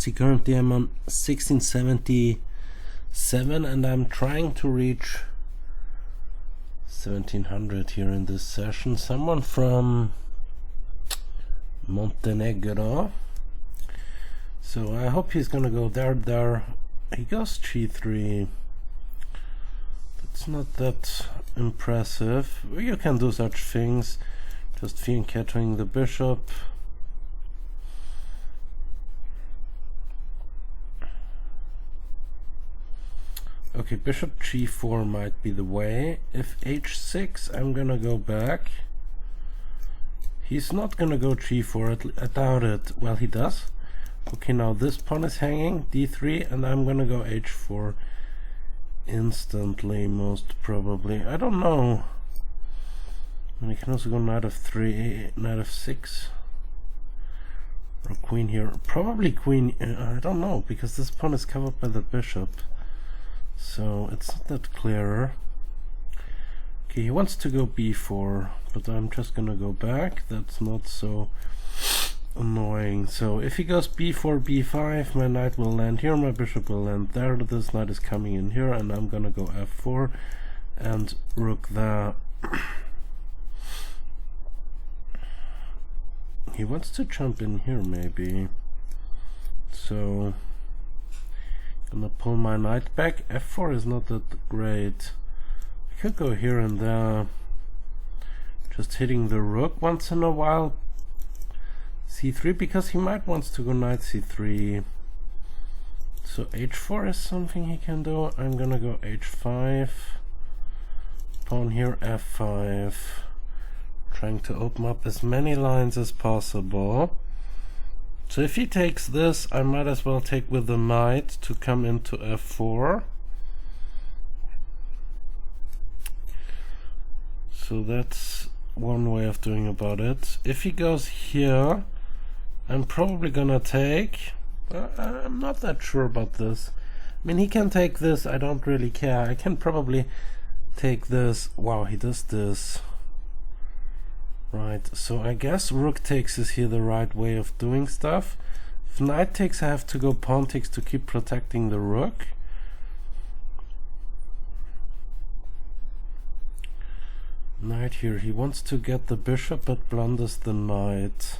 See, currently I'm on 1677 and I'm trying to reach 1700 here in this session. Someone from Montenegro. So I hope he's gonna go there. He goes g3. That's not that impressive. You can do such things. Just fianchettoing the bishop. Okay, bishop g4 might be the way. If h6, I'm gonna go back. He's not gonna go g4, I doubt it. Well, he does. Okay, now this pawn is hanging, d3, and I'm gonna go h4 instantly, most probably. I don't know. And he can also go knight f3, knight f6. Or queen here. Probably queen, I don't know, because this pawn is covered by the bishop. So it's not that clearer. Okay, he wants to go b4, but I'm just gonna go back. That's not so annoying. So if he goes b4, b5, my knight will land here, my bishop will land there. This knight is coming in here, and I'm gonna go f4 and rook there. He wants to jump in here, maybe. So gonna pull my knight back. f4 is not that great. I could go here and there, just hitting the rook once in a while. c3, because he might want to go knight c3. So h4 is something he can do. I'm gonna go h5, pawn here, f5, trying to open up as many lines as possible. So if he takes this, I might as well take with the knight to come into f4. So that's one way of doing about it. If he goes here, I'm probably gonna take. I'm not that sure about this. I mean, he can take this, I don't really care. I can probably take this. Wow, he does this. Right, so I guess rook takes is here the right way of doing stuff. If knight takes, I have to go pawn takes to keep protecting the rook. Knight here, he wants to get the bishop but blunders the knight.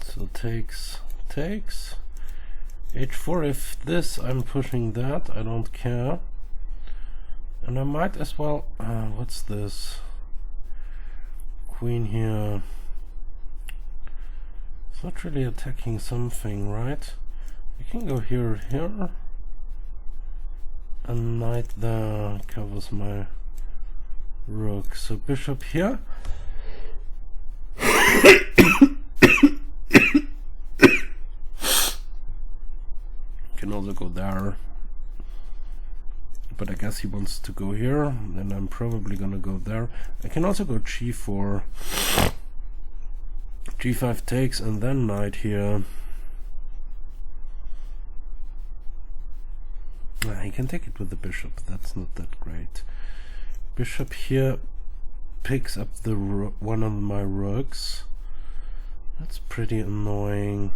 So takes, h4. If this, I'm pushing that, I don't care. And I might as well, what's this? Queen here. It's not really attacking something, right? I can go here. And knight there covers my rook. So bishop here. Can also go there. But I guess he wants to go here, and I'm probably gonna go there. I can also go g4, g5 takes, and then knight here. He can take it with the bishop, that's not that great. Bishop here picks up the one of my rooks. That's pretty annoying.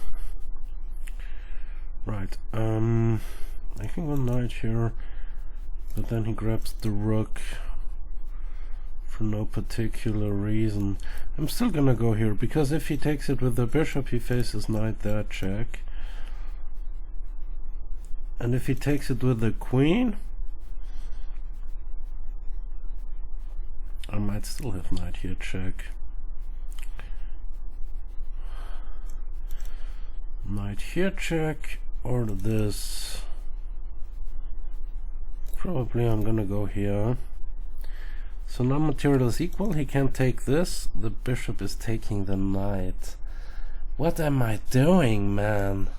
Right, I can go knight here. But then he grabs the rook for no particular reason. I'm still gonna go here, because if he takes it with the bishop, he faces knight there, check. And if he takes it with the queen, I might still have knight here, check. Knight here, check, or this. Probably I'm gonna go here. So now material is equal. He can take this. The bishop is taking the knight. What am I doing, man?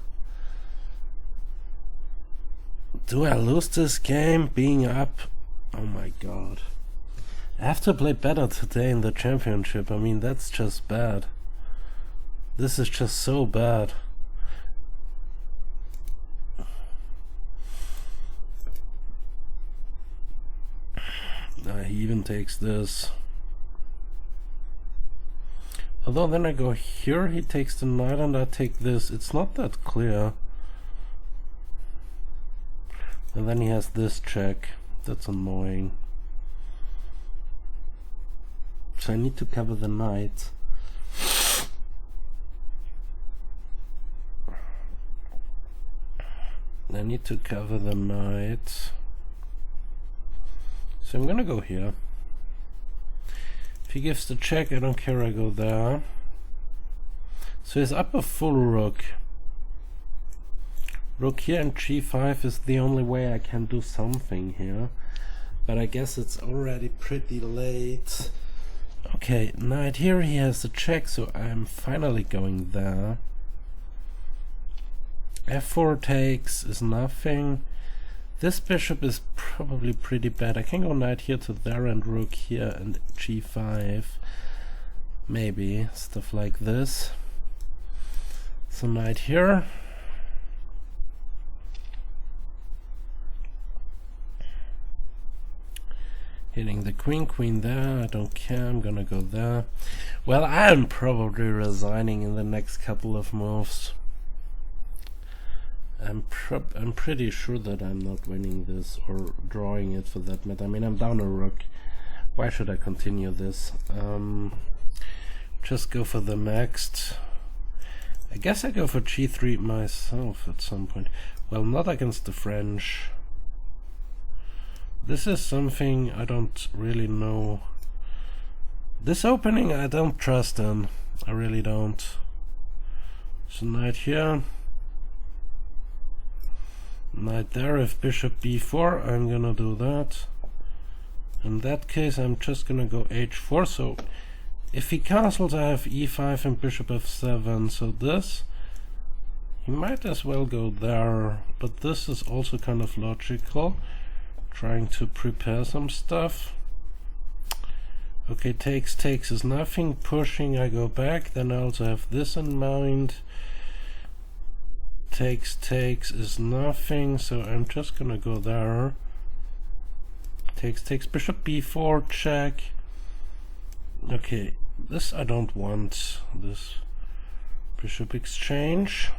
Do I lose this game being up? Oh my god. I have to play better today in the championship. I mean, that's just bad. This is just so bad. He even takes this. Although then I go here, he takes the knight and I take this. It's not that clear. And then he has this check. That's annoying. So I need to cover the knight. I need to cover the knight. So I'm gonna go here. If he gives the check, I don't care, I go there. So he's up a full rook. Rook here and g5 is the only way I can do something here. But I guess it's already pretty late. Okay, knight here, he has the check, so I'm finally going there. f4 takes is nothing. This bishop is probably pretty bad. I can go knight here to there and rook here and g5. Maybe, stuff like this. So knight here. Hitting the queen, queen there, I don't care, I'm gonna go there. Well, I'm probably resigning in the next couple of moves. I'm pretty sure that I'm not winning this, or drawing it for that matter. I mean, I'm down a rook. Why should I continue this? Just go for the next. I guess I go for g3 myself at some point. Well, not against the French. This is something I don't really know. This opening I don't trust in. I really don't. So knight here. Knight there. If bishop b4, I'm gonna do that. In that case, I'm just gonna go h4. So if he castles, I have e5 and bishop f7. So this, he might as well go there. But this is also kind of logical. Trying to prepare some stuff. Okay, takes is nothing. Pushing, I go back. Then I also have this in mind. Takes is nothing, so I'm just gonna go there. Takes, bishop b4, check. Okay, this I don't want, this bishop exchange.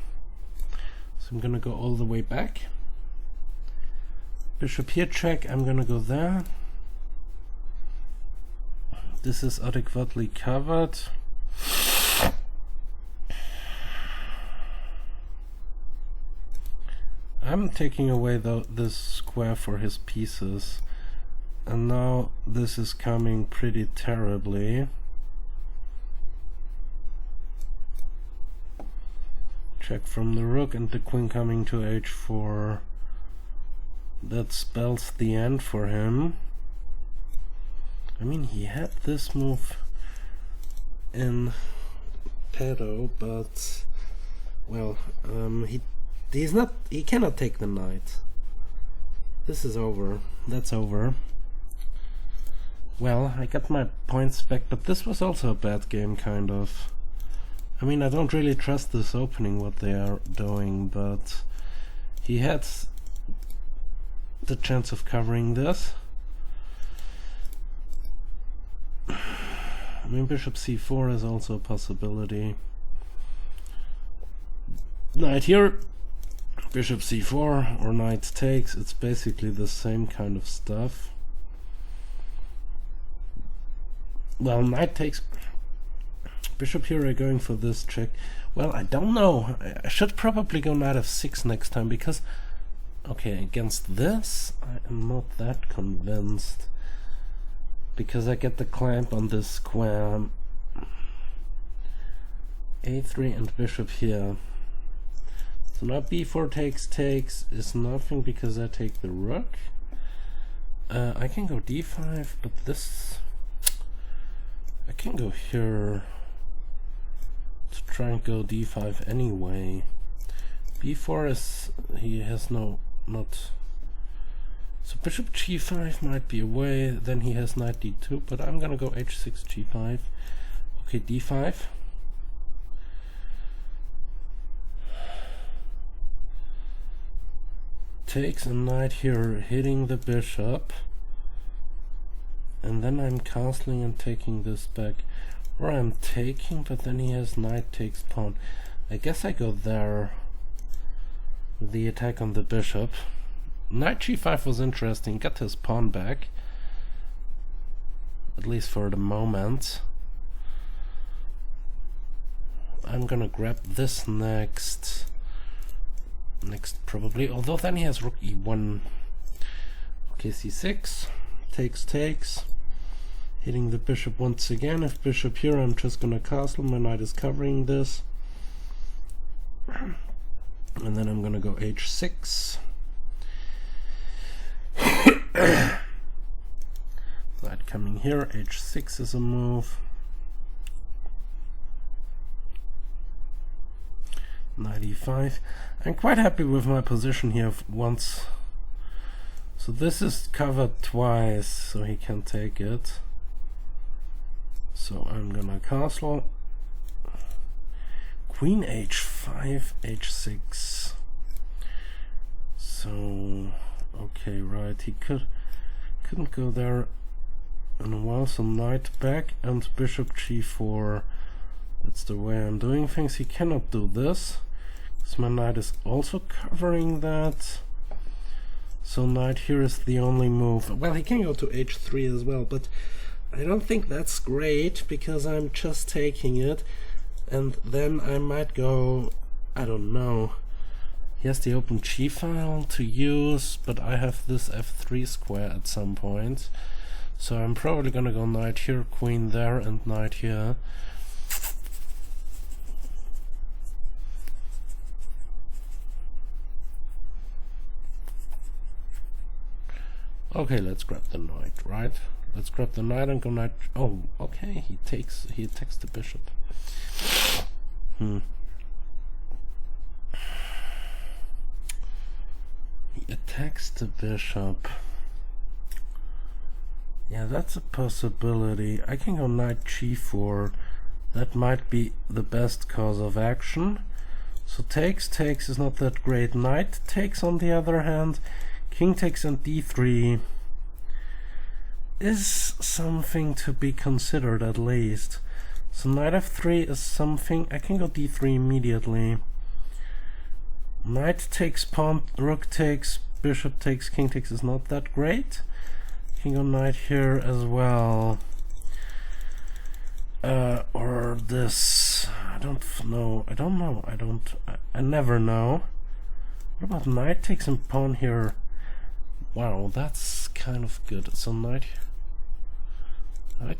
So I'm gonna go all the way back. Bishop here, check, I'm gonna go there. This is adequately covered. I'm taking away this square for his pieces. And now this is coming pretty terribly. Check from the rook and the queen coming to h4. That spells the end for him. I mean, he had this move in pedo, but well, he cannot take the knight. This is over. That's over. Well, I got my points back, but this was also a bad game, kind of. I mean, I don't really trust this opening, what they are doing, but he had the chance of covering this. I mean, bishop c4 is also a possibility. Knight here, bishop c4 or knight takes, it's basically the same kind of stuff. Well, knight takes, bishop here, I'm going for this check. Well, I don't know, I should probably go knight f6 next time, because okay, against this I am not that convinced, because I get the clamp on this square. a3 and bishop here. So now b4 takes is nothing because I take the rook. I can go d5, but this I can go here to try and go d5 anyway. b4 is, he has not. So bishop g5 might be away, then he has knight d2, but I'm gonna go h6 g5. Okay, d5. Takes a knight here, hitting the bishop. and then I'm castling and taking this back. Or I'm taking, but then he has knight takes pawn. I guess I go there with the attack on the bishop. Knight g5 was interesting, got his pawn back. At least for the moment. I'm gonna grab this next. Next probably, although then he has rook e1. Okay, c6. Takes. Hitting the bishop once again. If bishop here, I'm just gonna castle. My knight is covering this. And then I'm gonna go h6. Knight coming here. h6 is a move. Knight e5. I'm quite happy with my position here once. So this is covered twice, so he can take it. So I'm gonna castle. Queen h5, h6. So okay, right, he couldn't go there in a while, so knight back and bishop g4. That's the way I'm doing things. He cannot do this, because my knight is also covering that. So knight here is the only move. Well, he can go to h3 as well, but I don't think that's great, because I'm just taking it, and then I might go, I don't know. He has the open g file to use, but I have this f3 square at some point. So I'm probably gonna go knight here, queen there, and knight here. Okay, let's grab the knight, right? Let's grab the knight and go knight. Oh, okay, he attacks the bishop. He attacks the bishop. Yeah, that's a possibility. I can go knight g4. That might be the best course of action. So takes is not that great. Knight takes on the other hand. King takes and d3 is something to be considered at least. So knight f3 is something. I can go d3 immediately. Knight takes pawn, rook takes, bishop takes, king takes is not that great. Can go knight here as well. Or this. I don't know. I never know. What about knight takes and pawn here? Wow, that's kind of good. So knight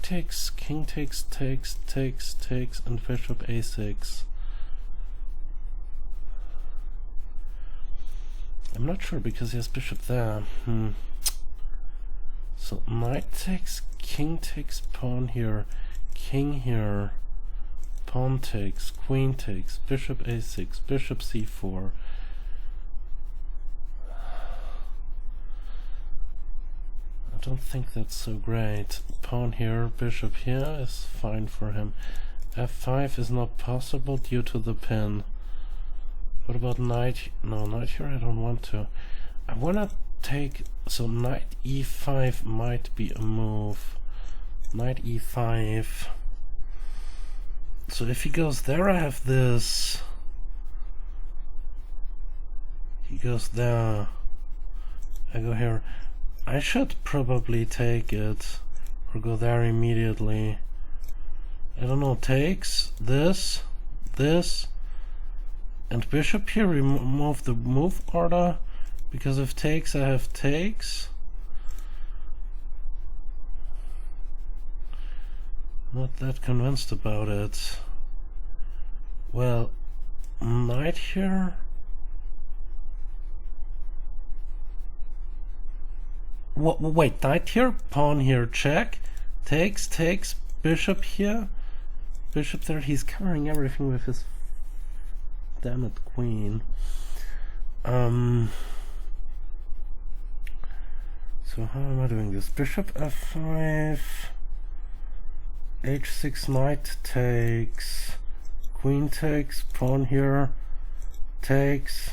takes, king takes, and bishop a6. I'm not sure because he has bishop there. So knight takes, king takes, pawn here, king here, pawn takes, queen takes, bishop a6, bishop c4. I don't think that's so great. Pawn here, bishop here is fine for him. f5 is not possible due to the pin. What about knight? No, knight here I don't want to. I wanna take, so knight e5 might be a move. Knight e5. So if he goes there, I have this. He goes there. I go here. I should probably take it or go there immediately. I don't know, takes this, and bishop here, remove the move order, because if takes, I have takes. Not that convinced about it. Well, knight here. Wait, knight here, pawn here, check. Takes, bishop here, bishop there. He's covering everything with his damn it queen. So how am I doing this? Bishop f5, h6, knight takes, queen takes, pawn here, takes.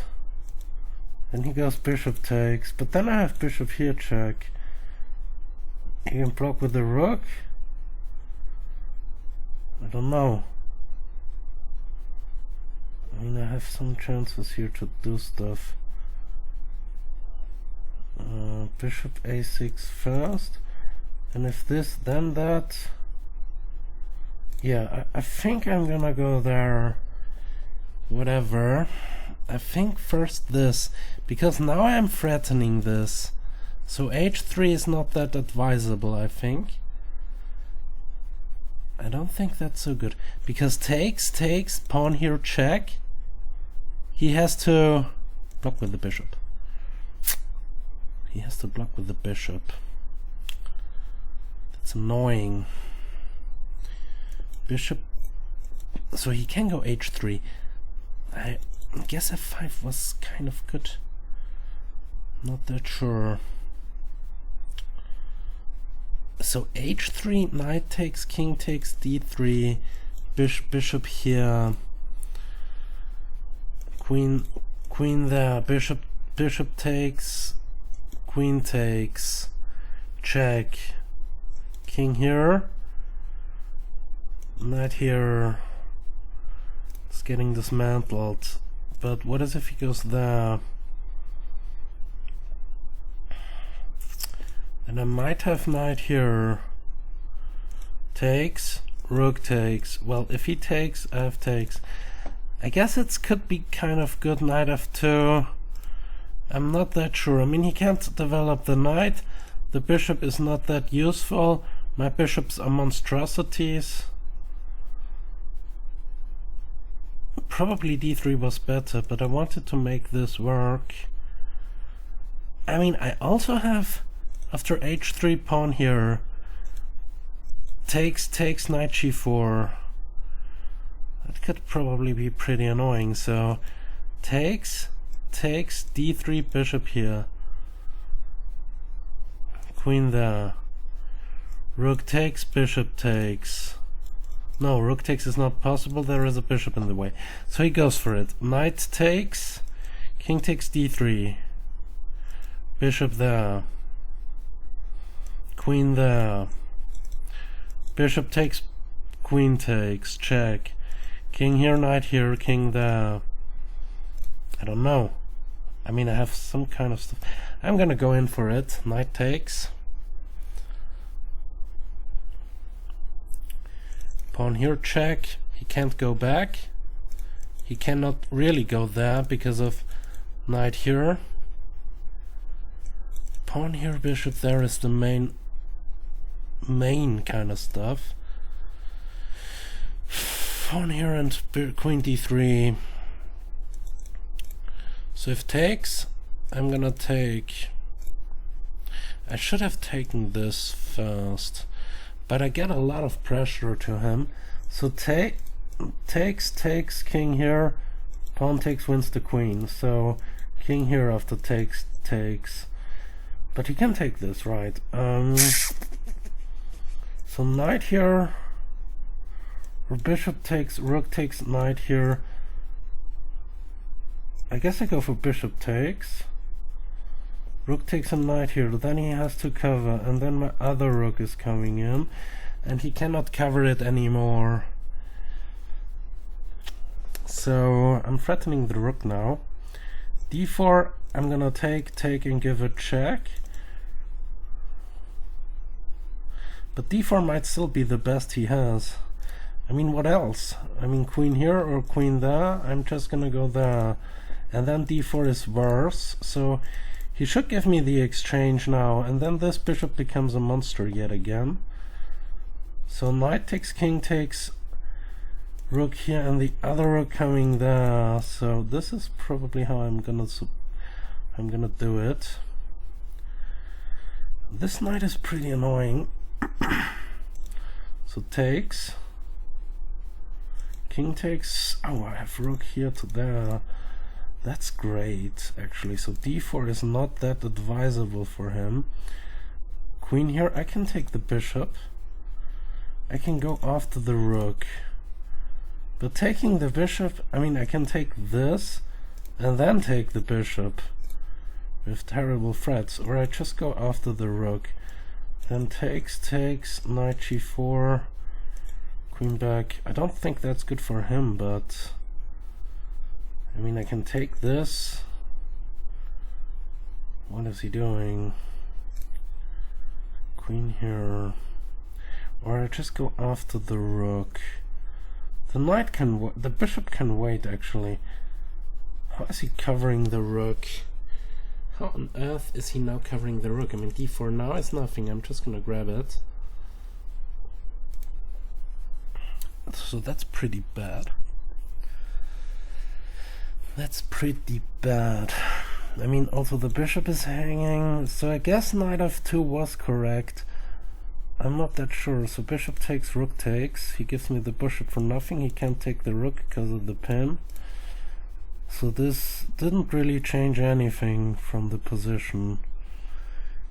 Then he goes bishop takes, but then I have bishop here check. He can block with the rook. I don't know. I mean, I have some chances here to do stuff. Bishop a6 first, and if this, then that. Yeah, I think I'm gonna go there. Whatever. I think first this, because now I'm threatening this. So h3 is not that advisable, I think. I don't think that's so good, because takes, pawn here, check. He has to block with the bishop. He has to block with the bishop. That's annoying. Bishop, so he can go h3. I guess f5 was kind of good. Not that sure. So h3, knight takes, king takes, d3, bishop here, queen there, bishop takes, queen takes, check, king here, knight here. It's getting dismantled. But what is if he goes there? And I might have knight here. Takes, rook takes. Well, if he takes, I have takes. I guess it could be kind of good, knight f2. I'm not that sure. I mean, he can't develop the knight. The bishop is not that useful. My bishops are monstrosities. Probably d3 was better, but I wanted to make this work. I mean, I also have, after h3 pawn here, takes knight g4. That could probably be pretty annoying. So takes d3 bishop here, queen there, rook takes, bishop takes. No, rook takes is not possible, there is a bishop in the way. So he goes for it. Knight takes, king takes d3, bishop there, queen there, bishop takes, queen takes, check, king here, knight here, king there. I don't know. I mean, I have some kind of stuff. I'm gonna go in for it. Knight takes. Pawn here, check. He can't go back. He cannot really go there because of knight here. Pawn here, bishop there is the main kind of stuff. Pawn here and queen d3. So if takes, I'm gonna take. I should have taken this first, but I get a lot of pressure to him. So takes, king here, pawn takes, wins the queen. So king here after takes, but he can take this, right? So knight here, or bishop takes, rook takes, knight here. I guess I go for bishop takes. Rook takes a knight here, then he has to cover, and then my other rook is coming in, and he cannot cover it anymore. So I'm threatening the rook now. d4, I'm gonna take and give a check. But d4 might still be the best he has. I mean, what else? I mean, queen here or queen there, I'm just gonna go there. And then d4 is worse, so he should give me the exchange now, and then this bishop becomes a monster yet again. So knight takes, king takes, rook here, and the other rook coming there. So this is probably how I'm gonna do it. This knight is pretty annoying. So takes, king takes. Oh, I have rook here to there. That's great, actually. So d4 is not that advisable for him. Queen here, I can take the bishop. I can go after the rook. But taking the bishop, I mean, I can take this and then take the bishop with terrible threats. Or I just go after the rook. Then takes, knight g4, queen back. I don't think that's good for him, but I mean, I can take this. What is he doing? Queen here. Or I just go after the rook. The knight can the bishop can wait, actually. How is he covering the rook? How on earth is he now covering the rook? I mean, d4 now is nothing. I'm just gonna grab it. So that's pretty bad. That's pretty bad. I mean, also the bishop is hanging, so I guess knight f2 was correct. I'm not that sure. So bishop takes, rook takes. He gives me the bishop for nothing. He can't take the rook because of the pin. So this didn't really change anything from the position.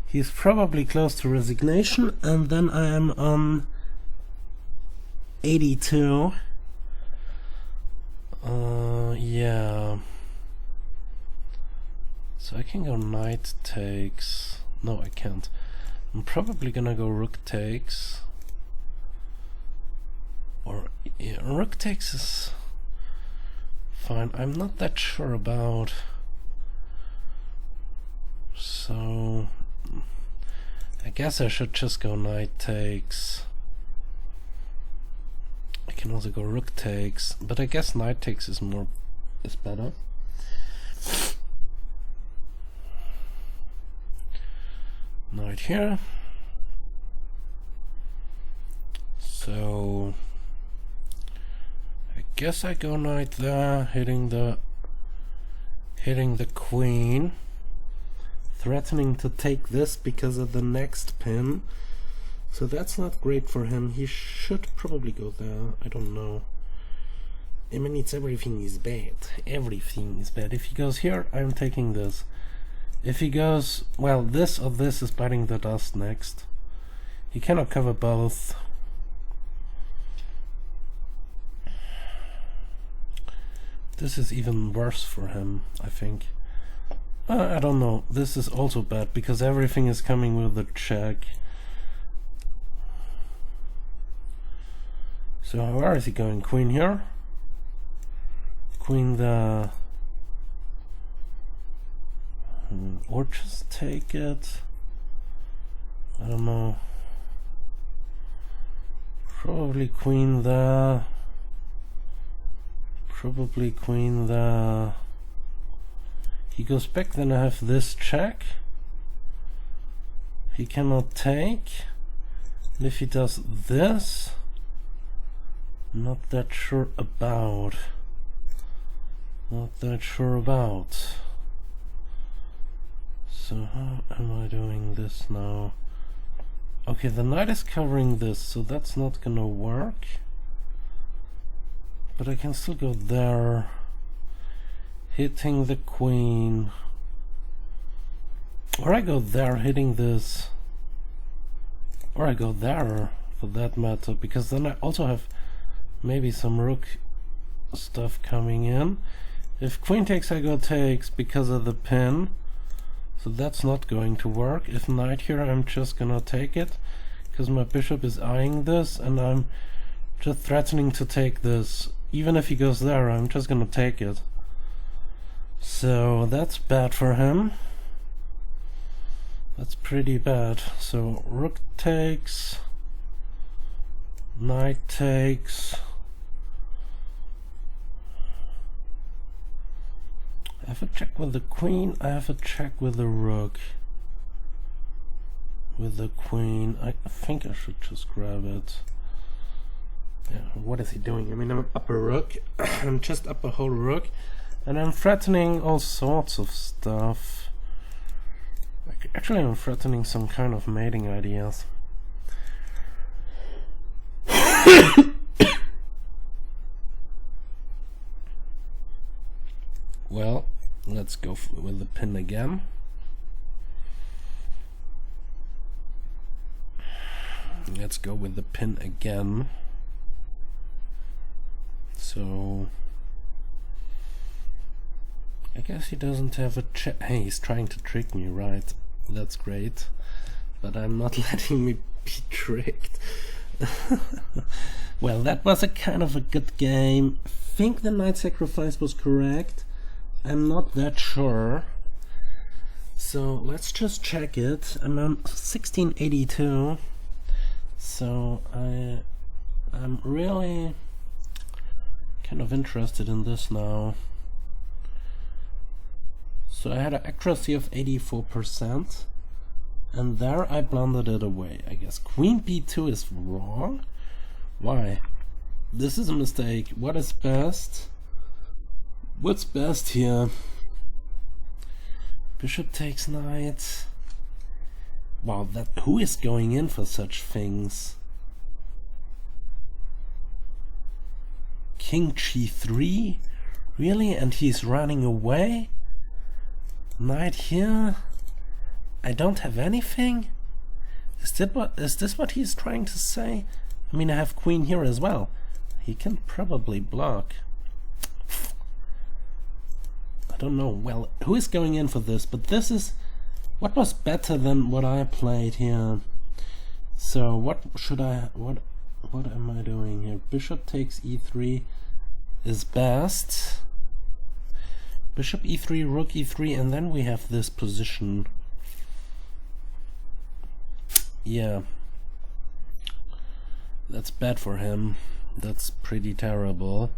He's probably close to resignation, and then I am on 82. Yeah. So I can go knight takes. No, I can't. I'm probably gonna go rook takes. Or yeah, rook takes is fine. I'm not that sure about. So I guess I should just go knight takes. I can also go rook takes, but I guess knight takes is better. Knight here. So I guess I go knight there, hitting the queen, threatening to take this because of the next pin. So that's not great for him. He should probably go there. I don't know. I mean, everything is bad. Everything is bad. If he goes here, I'm taking this. If he goes, well, this or this is biting the dust next. He cannot cover both. This is even worse for him, I think. I don't know. This is also bad because everything is coming with a check. So where is he going? Queen here? Queen there. Or just take it. I don't know. Probably queen there. Probably queen there. He goes back, then I have this check. He cannot take. And if he does this, not that sure about. Not that sure about. So how am I doing this now? Okay, the knight is covering this, so that's not gonna work. But I can still go there, hitting the queen. Or I go there, hitting this. Or I go there, for that matter, because then I also have maybe some rook stuff coming in. If queen takes, I go takes because of the pin. So that's not going to work. If knight here, I'm just gonna take it because my bishop is eyeing this and I'm just threatening to take this. Even if he goes there, I'm just gonna take it. So that's bad for him. That's pretty bad. So rook takes, knight takes. I have a check with the queen, I have a check with the rook. With the queen, I think I should just grab it. Yeah, what is he doing? I mean, I'm up a rook, I'm just up a whole rook, and I'm threatening all sorts of stuff. Actually, I'm threatening some kind of mating ideas. Well, let's go with the pin again. Let's go with the pin again. So I guess he doesn't have a check. Hey, he's trying to trick me, right? That's great. but I'm not letting me be tricked. Well, that was a kind of a good game. I think the knight sacrifice was correct. I'm not that sure. So let's just check it. I'm on 1682. So I'm really kind of interested in this now. So I had an accuracy of 84%, and there I blundered it away. I guess queen b2 is wrong. Why? This is a mistake. What is best? What's best here? Bishop takes knight. Wow, who is going in for such things? King g3? Really? And he's running away? Knight here? I don't have anything? Is this what he's trying to say? I mean, I have queen here as well. He can probably block. I don't know. Well, who is going in for this? But this is what was better than what I played here. So what am I doing here? Bishop takes e3 is best. Bishop e3, rook e3, and then we have this position. Yeah. That's bad for him. That's pretty terrible.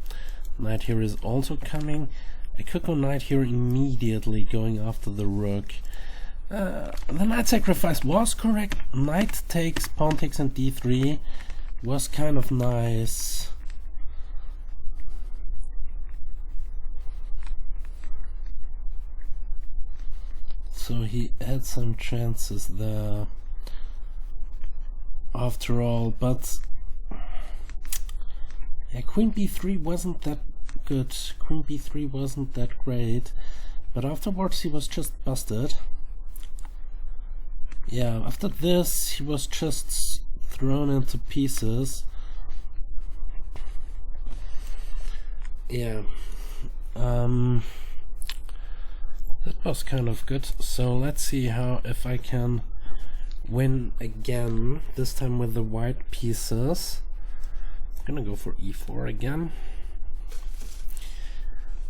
Knight here is also coming. I could go knight here immediately, going after the rook. The knight sacrifice was correct. Knight takes, pawn takes, and d3 was kind of nice. So he had some chances there after all, but yeah, queen b3 wasn't that good. Queen b3 wasn't that great, but afterwards he was just busted. Yeah, after this he was just thrown into pieces. Yeah, that was kind of good. So let's see if I can win again, this time with the white pieces. I'm gonna go for e4 again.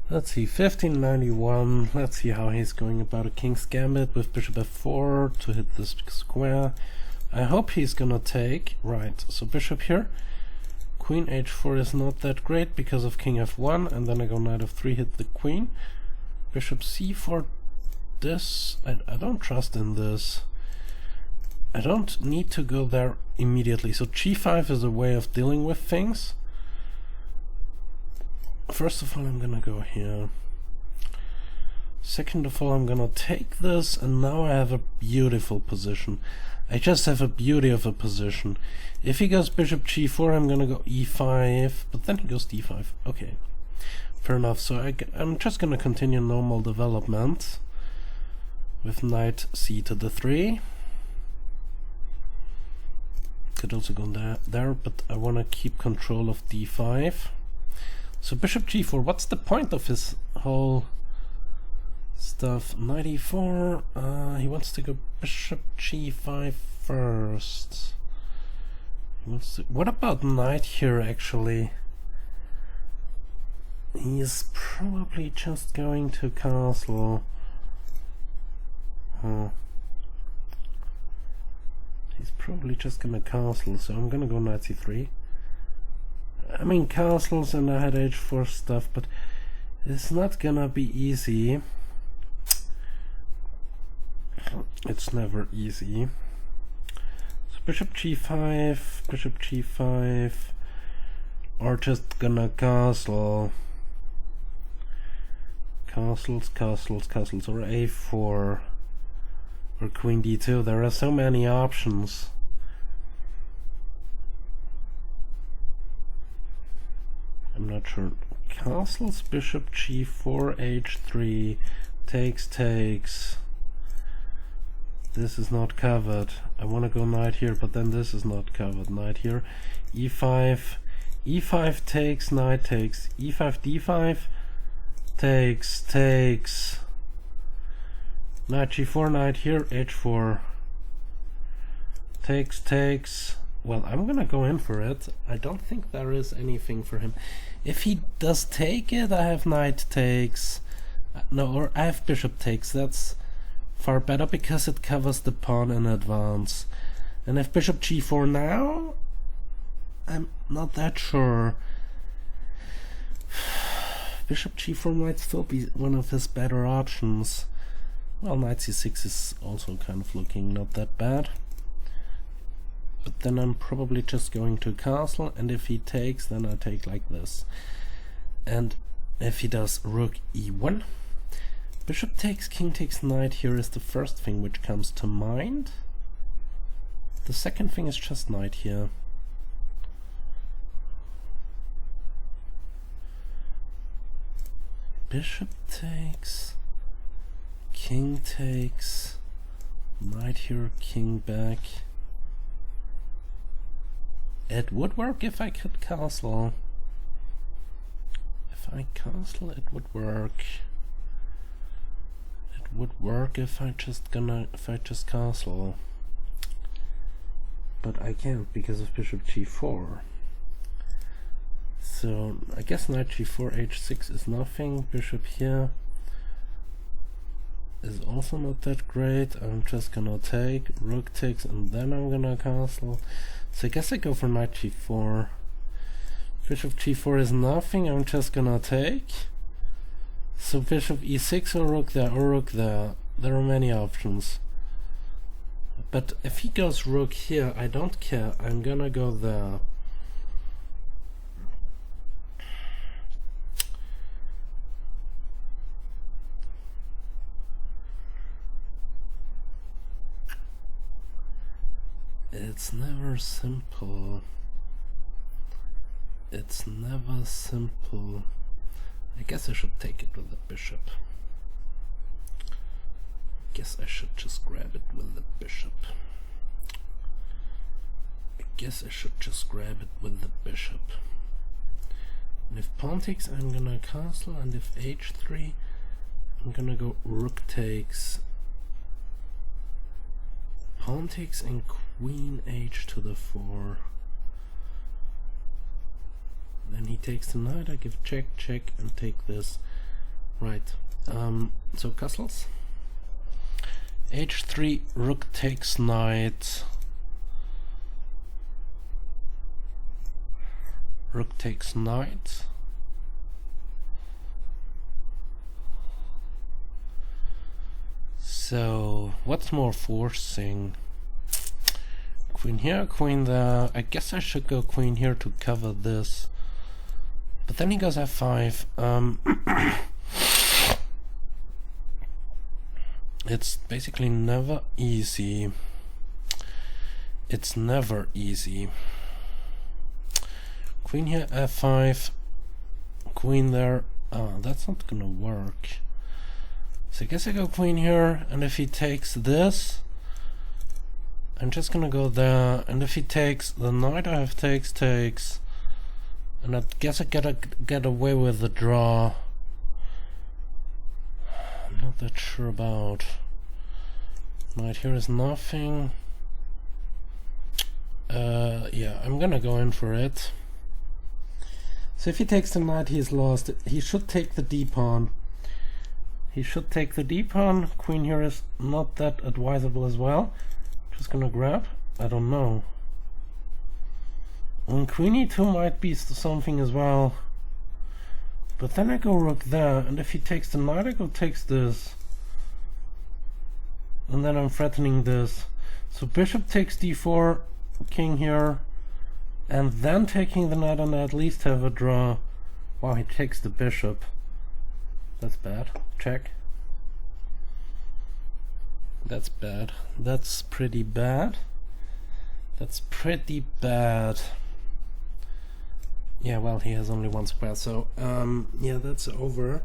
Let's see, 1591. Let's see how he's going about a king's gambit with bishop f4 to hit this square. I hope he's gonna take. Right, so bishop here. Queen h4 is not that great because of king f1, and then I go knight f3, hit the queen. Bishop c4. This, I don't trust in this. I don't need to go there immediately. So g5 is a way of dealing with things. First of all, I'm gonna go here. Second of all, I'm gonna take this, and now I have a beautiful position. I just have a beauty of a position. If he goes bishop g4, I'm gonna go e5, but then he goes d5. Okay, fair enough. So I'm just gonna continue normal development with knight c to d3. Could also go there, but I want to keep control of d5. So bishop g4, what's the point of his whole stuff? Knight e4, he wants to go bishop g5 first. He wants to, what about knight here actually? He is probably just going to castle. He's probably just gonna castle, so I'm gonna go knight c3. I mean, castles, and I had h4 stuff, but it's not gonna be easy. It's never easy. So bishop g5, or just gonna castle. Castles, or a4. Or queen d2, there are so many options. I'm not sure. Castles, bishop g4, h3, takes. This is not covered. I want to go knight here, but then this is not covered. Knight here, e5 takes, knight takes, e5, d5, takes. Knight g4, knight here, h4. takes. Well, I'm gonna go in for it. I don't think there is anything for him. If he does take it, I have knight takes. No, or I have bishop takes. That's far better because it covers the pawn in advance. And if bishop g4 now, I'm not that sure. Bishop g4 might still be one of his better options. Well, knight c6 is also kind of looking not that bad. But then I'm probably just going to castle, and if he takes, then I take like this. And if he does rook e1, bishop takes, king takes knight here is the first thing which comes to mind. The second thing is just knight here. Bishop takes, king takes, knight here, king back. It would work if I could castle. If I castle, it would work. It would work if I just castle. But I can't because of bishop g4. So I guess knight g4, h6 is nothing. Bishop here is also not that great. I'm just gonna take, rook takes, and then I'm gonna castle. So I guess I go for knight g4. Bishop g4 is nothing, I'm just gonna take. So bishop e6 or rook there or rook there. There are many options. But if he goes rook here, I don't care, I'm gonna go there. It's never simple. It's never simple. I guess I should take it with the bishop. I guess I should just grab it with the bishop. I guess I should just grab it with the bishop. And if pawn takes, I'm gonna castle, and if h3, I'm gonna go rook takes, pawn takes, and queen h to the 4. Then he takes the knight, I give check, check, and take this. Right, so castles. h3, rook takes knight. Rook takes knight. So, what's more forcing? Queen here, queen there. I guess I should go queen here to cover this. But then he goes f5. It's basically never easy. It's never easy. Queen here, f5. Queen there. That's not gonna work. So I guess I go queen here, and if he takes this, I'm just gonna go there, and if he takes the knight, I have takes, takes. And I guess I gotta get away with the draw. I'm not that sure about. Knight here is nothing. Yeah, I'm gonna go in for it. So if he takes the knight, he's lost. He should take the d-pawn. He should take the d-pawn. Queen here is not that advisable as well. Just gonna grab. I don't know. And queen e2 might be something as well. But then I go rook there, and if he takes the knight, I go takes this. And then I'm threatening this. So bishop takes d4, king here, and then taking the knight, and I at least have a draw. Wow, he takes the bishop. That's bad. Check. That's bad. That's pretty bad. That's pretty bad. Yeah, well, he has only one square, so yeah, that's over.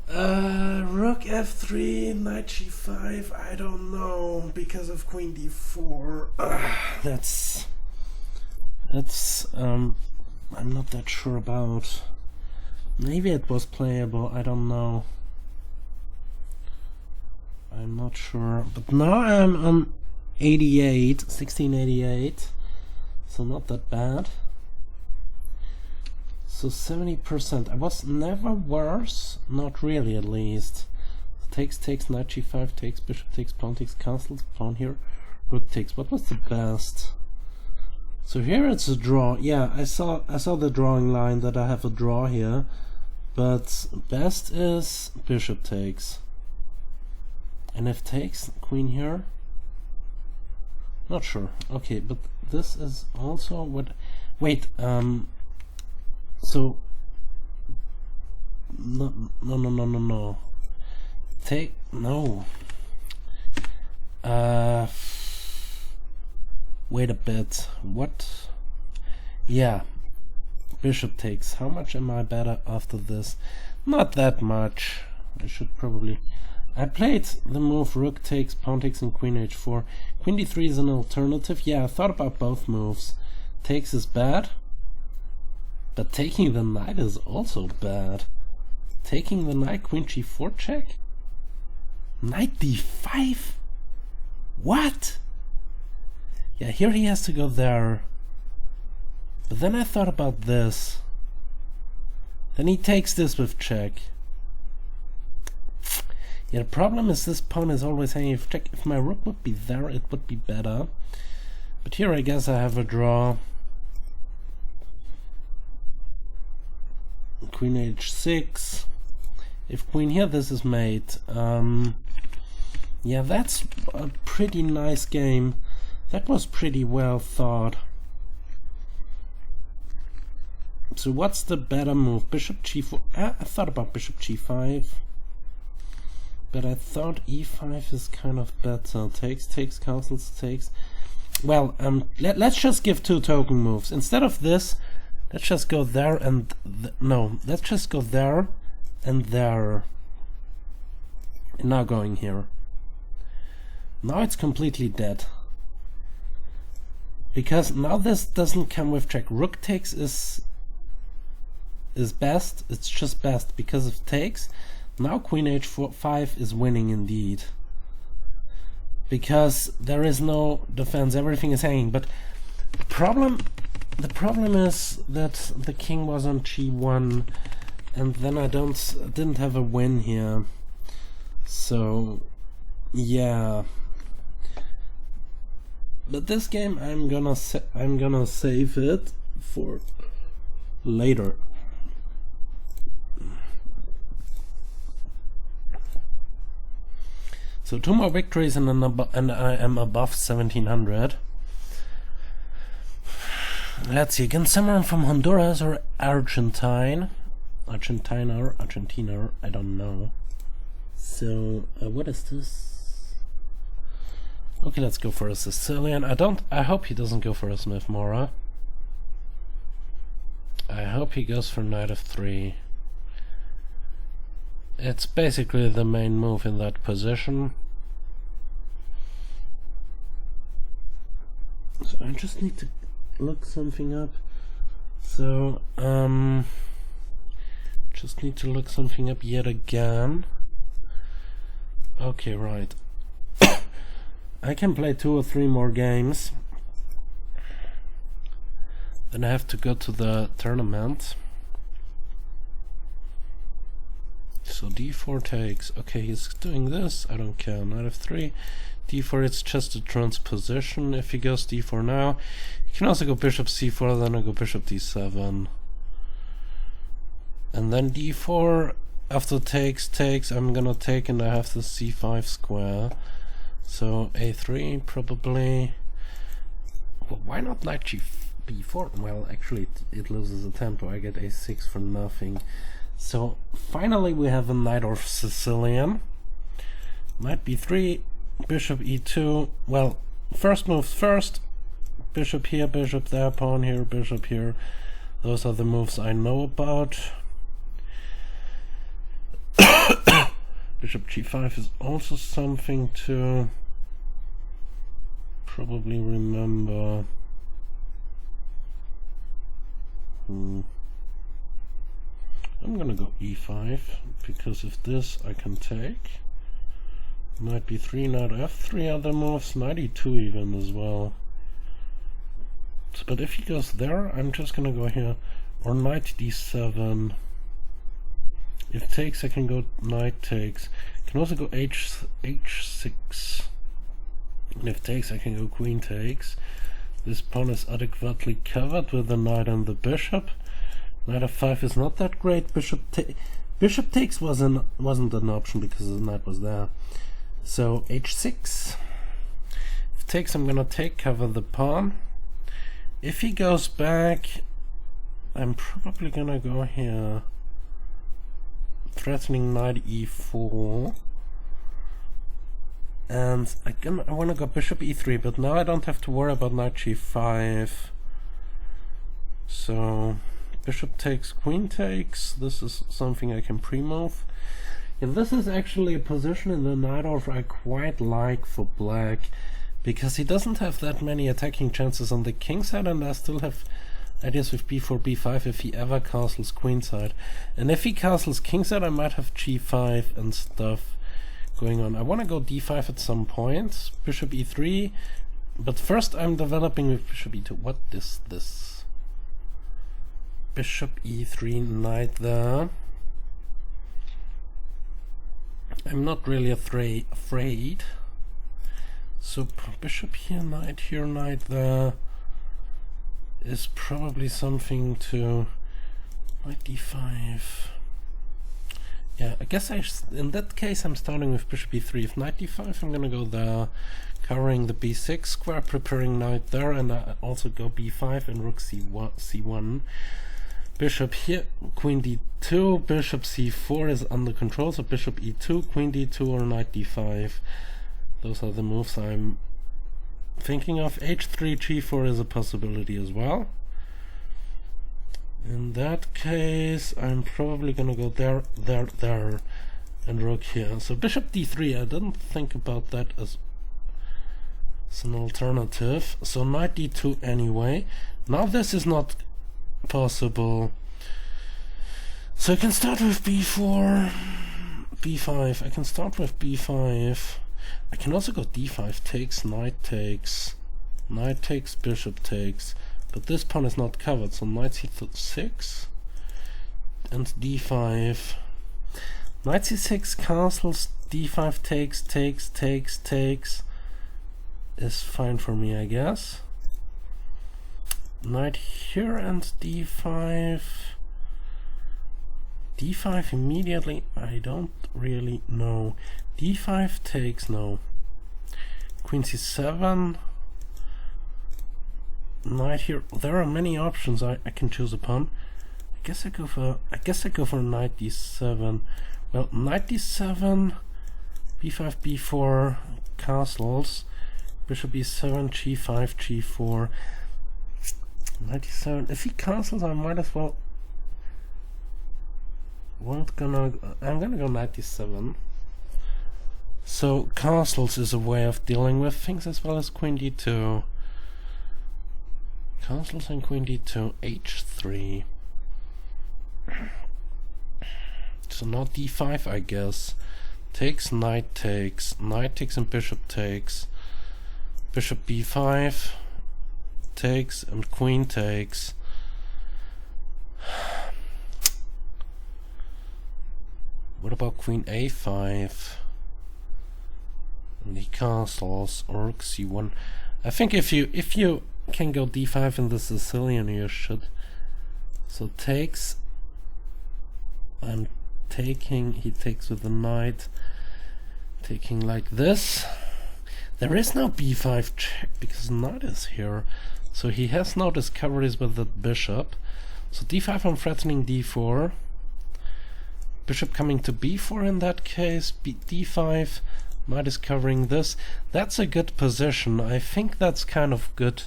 Rook f3, knight g5, I don't know, because of queen d4. That's I'm not that sure about. Maybe it was playable, I don't know. I'm not sure, but now I'm on 1688, so not that bad. So 70%. I was never worse, not really at least. Takes, knight g5, takes, bishop takes, pawn takes, castles, pawn here, rook takes. What was the best? So here it's a draw. Yeah, I saw the drawing line that I have a draw here, but best is bishop takes. And if takes, queen here. Not sure. Okay, but this is also what. Wait. So. No. Take. No. Wait a bit. What? Yeah. Bishop takes. How much am I better after this? Not that much. I should probably. I played the move rook takes, pawn takes, and queen h4. Queen d3 is an alternative. Yeah, I thought about both moves. Takes is bad, but taking the knight is also bad. Taking the knight, queen g4 check? Knight d5? What? Yeah, here he has to go there. But then I thought about this. Then he takes this with check. Yeah, the problem is this pawn is always hanging. If my rook would be there, it would be better. But here I guess I have a draw. Queen h6. If queen here, this is mate. Yeah, that's a pretty nice game. That was pretty well thought. So what's the better move? Bishop g4. I thought about bishop g5. But I thought e5 is kind of better. Takes, castles, takes. Well, let's just give two token moves. Instead of this, let's just go there and... no, let's just go there and there. And now going here. Now it's completely dead. Because now this doesn't come with check. Rook takes is best. It's just best because of takes. Now queen h5 is winning indeed. Because there is no defense, everything is hanging. But the problem is that the king was on g1 and then I didn't have a win here. So yeah. But this game I'm gonna save it for later. So 2 more victories and I am above 1700. Let's see, against someone from Honduras or Argentina, I don't know. So what is this? Okay, let's go for a Sicilian. I hope he doesn't go for a Smith Mora. I hope he goes for knight f3. It's basically the main move in that position. So I just need to look something up. So just need to look something up yet again. Okay, right. I can play 2 or 3 more games. Then I have to go to the tournament. So d4 takes. Okay, he's doing this. I don't care. Knight f3. d4, it's just a transposition. If he goes d4 now, he can also go bishop c4, then I go bishop d7. And then d4, after takes, I'm gonna take and I have the c5 square. So a3 probably. Well, why not knight b4? Well, actually it loses a tempo. I get a6 for nothing. So finally we have a knight of Sicilian. Knight b3, bishop e2. Well, first moves first. Bishop here, bishop there, pawn here, bishop here. Those are the moves I know about. Bishop g5 is also something to probably remember. I'm gonna go e5 because of this I can take. Knight b3, knight f3 are the moves, knight e2 even as well. So, but if he goes there, I'm just gonna go here, or knight d7. If takes, I can go knight takes. I can also go h6. And if takes, I can go queen takes. This pawn is adequately covered with the knight and the bishop. Knight f5 is not that great. Bishop takes wasn't an option because the knight was there. So h6. If takes, I'm gonna cover the pawn. If he goes back, I'm probably gonna go here, threatening knight e4. And I want to go bishop e3, but now I don't have to worry about knight g5. So bishop takes, queen takes. This is something I can pre-move. And this is actually a position in the knight order I quite like for black, because he doesn't have that many attacking chances on the king side, and I still have ideas with b4, b5 if he ever castles queen side. And if he castles king side, I might have g5 and stuff going on. I want to go d5 at some point, bishop e3, but first I'm developing with bishop e2. What is this? Bishop e3, knight there. I'm not really afraid. So bishop here, knight there is probably something to knight d5. Yeah, I guess in that case I'm starting with bishop e3. If knight d5, I'm gonna go there, covering the b6 square, preparing knight there, and I also go b5 and rook c1. Bishop here, queen d2, bishop c4 is under control, so bishop e2, queen d2, or knight d5. Those are the moves I'm thinking of. h3, g4 is a possibility as well. In that case, I'm probably gonna go there, and rook here. So bishop d3, I didn't think about that as an alternative. So knight d2 anyway. Now this is not possible. So I can start with b4, b5. I can start with b5. I can also go d5 takes, knight takes, bishop takes. But this pawn is not covered, so knight c6 and d5. Knight c6 castles, d5 takes is fine for me, I guess. Knight here and d5. d5 immediately, I don't really know. d5 takes, no. Queen c7. Knight here. There are many options I can choose upon. I guess I go for knight d7. Well, knight d7, b5, b4, castles, bishop e7, g5, g4, knight d7. If he castles, I might as well. I'm gonna go knight d7. So castles is a way of dealing with things, as well as queen d2. Castles and queen d2, h3. So now d5, I guess. Takes, knight takes and bishop takes. Bishop b5 takes and queen takes. What about queen a5? And the castles, or rook c1. I think if you can go d5 in the Sicilian, you should. So takes, I'm taking, he takes with the knight, taking like this. There is no b5 check because knight is here, so he has no discoveries with the bishop. So d5, I'm threatening d4. Bishop coming to b4 in that case. d5, knight is covering this. That's a good position. I think that's kind of good.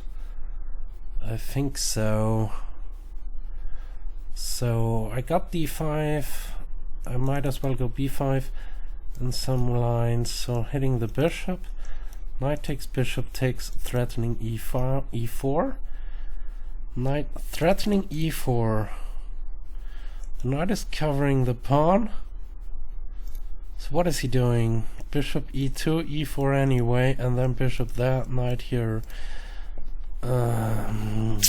I think so. So I got d5. I might as well go b5 in some lines. So hitting the bishop. Knight takes, bishop takes, threatening e4. Knight threatening e4. The knight is covering the pawn. So what is he doing? Bishop e2, e4 anyway, and then bishop there, knight here. Knight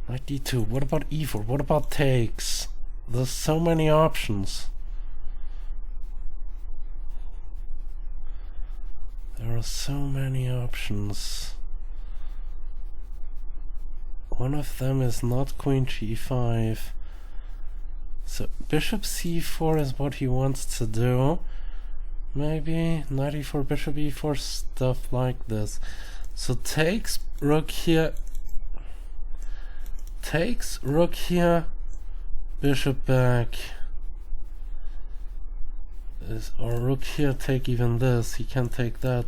d2. What about e4? What about takes? There's so many options. There are so many options. One of them is not queen g5. So bishop c4 is what he wants to do. Maybe knight e4, bishop e4, stuff like this. So takes, rook here. Takes, rook here, bishop back. Or rook here, take even this. He can take that.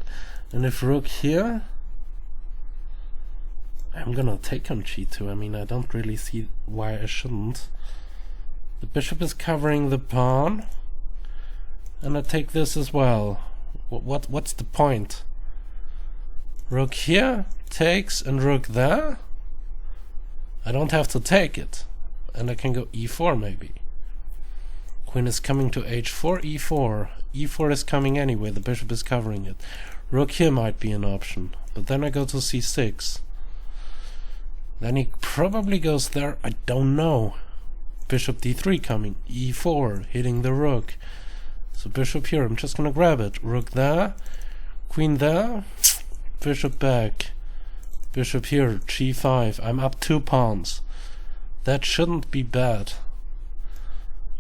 And if rook here, I'm gonna take on g2. I mean, I don't really see why I shouldn't. The bishop is covering the pawn, and I take this as well. What's the point? Rook here takes, and rook there. I don't have to take it, and I can go e4 maybe. Queen is coming to h4, e4. e4 is coming anyway. The bishop is covering it. Rook here might be an option, but then I go to c6. Then he probably goes there. I don't know. Bishop d3 coming, e4 hitting the rook. So bishop here. I'm just gonna grab it. Rook there, queen there, bishop back. Bishop here, g5. I'm up 2 pawns. That shouldn't be bad.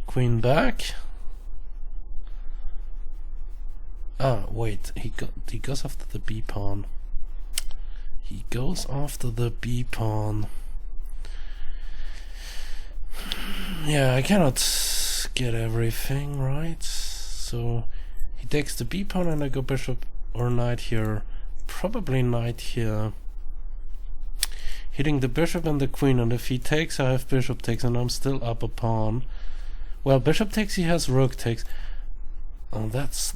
Queen back. Ah, wait. He goes after the b pawn. He goes after the b pawn. Yeah, I cannot get everything right. So he takes the b pawn, and I go bishop or knight here. Probably knight here. Hitting the bishop and the queen, and if he takes, I have bishop takes, and I'm still up a pawn. Well, bishop takes, he has rook takes. Oh, that's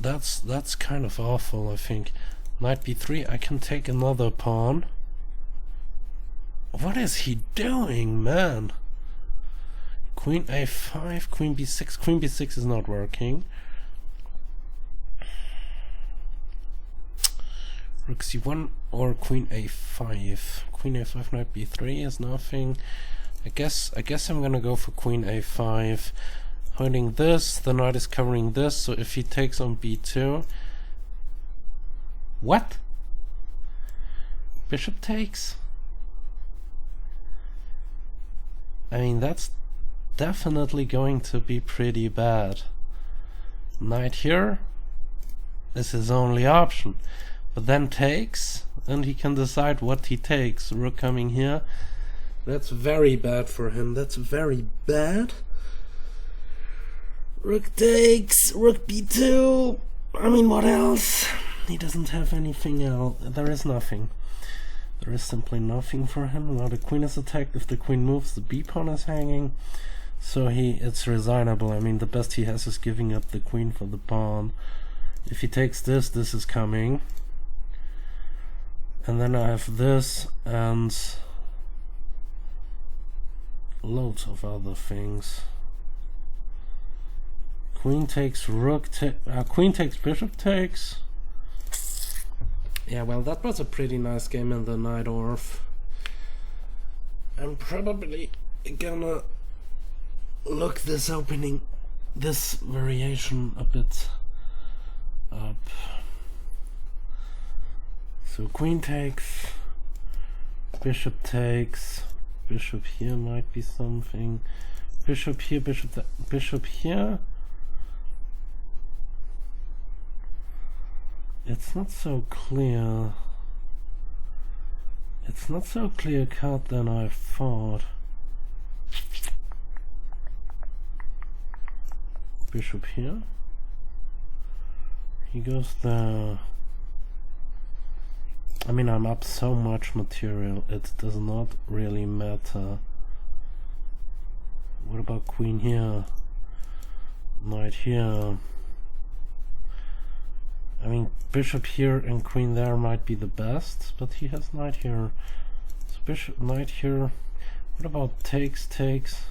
kind of awful, I think. Knight b3, I can take another pawn. What is he doing, man? Queen a5, queen b6. Queen b6 is not working. Rook c1 or queen a5. Queen a5, knight b3 is nothing. I guess I'm gonna go for queen a5. Holding this, the knight is covering this, so if he takes on b2... What? Bishop takes? I mean, that's definitely going to be pretty bad. Knight here is his only option. But then takes, and he can decide what he takes. Rook coming here. That's very bad for him. That's very bad. Rook takes, rook b2. I mean, what else? He doesn't have anything else. There is nothing. There is simply nothing for him. Now the queen is attacked. If the queen moves, the b pawn is hanging. So it's resignable. I mean, the best he has is giving up the queen for the pawn. If he takes this, this is coming. And then I have this and loads of other things. Queen takes rook, queen takes bishop takes. Yeah, well, that was a pretty nice game in the Najdorf. I'm probably gonna look this variation a bit up. So queen takes, bishop takes, bishop here might be something. Bishop here, bishop here. It's not so clear. It's not so clear cut than I thought. Bishop here. He goes there. I mean, I'm up so much material, it does not really matter. What about queen here? Knight here. I mean, bishop here and queen there might be the best, but he has knight here. So bishop, knight here. What about takes, takes?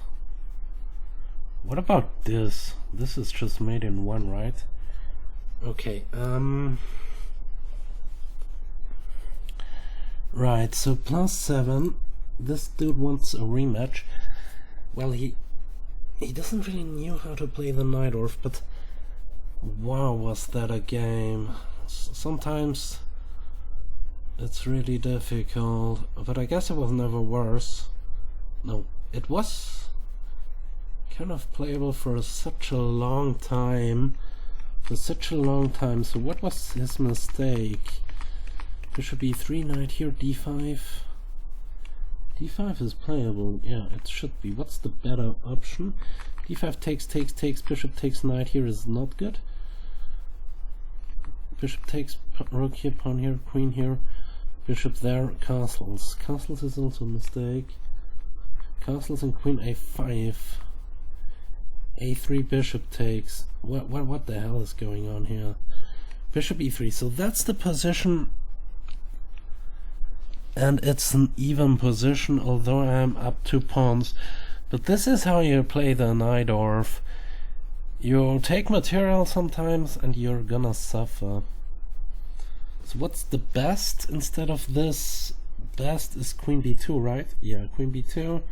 What about this? This is just made in one, right? Okay, right, so +7. This dude wants a rematch. Well, he doesn't really know how to play the Najdorf, but wow, was that a game. Sometimes it's really difficult, but I guess it was never worse. No, it was kind of playable for such a long time. So what was his mistake? Bishop e3, knight here, d5. d5 is playable, yeah, it should be. What's the better option? d5 takes, bishop takes, knight here is not good. Bishop takes, rook here, pawn here, queen here, bishop there, castles. Castles is also a mistake. Castles and queen a5. a3, bishop takes. What the hell is going on here? Bishop e3, so that's the position, and it's an even position, although I'm up 2 pawns. But this is how you play the Najdorf. You take material sometimes and you're gonna suffer. So what's the best instead of this? Best is queen b2, right? Yeah, queen b2.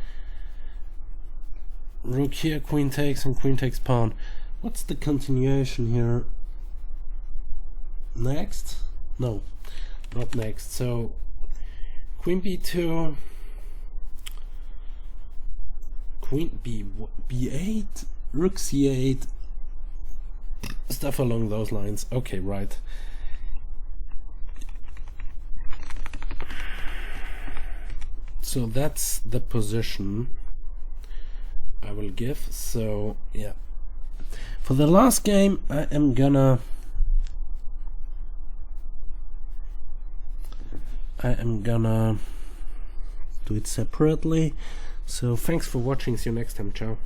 Rook here, queen takes, and queen takes pawn. What's the continuation here? Next? No, not next. So queen b2, queen b8, rook c8, stuff along those lines. Okay, right. So that's the position I will give. So yeah, for the last game I am gonna do it separately. So thanks for watching, see you next time, ciao.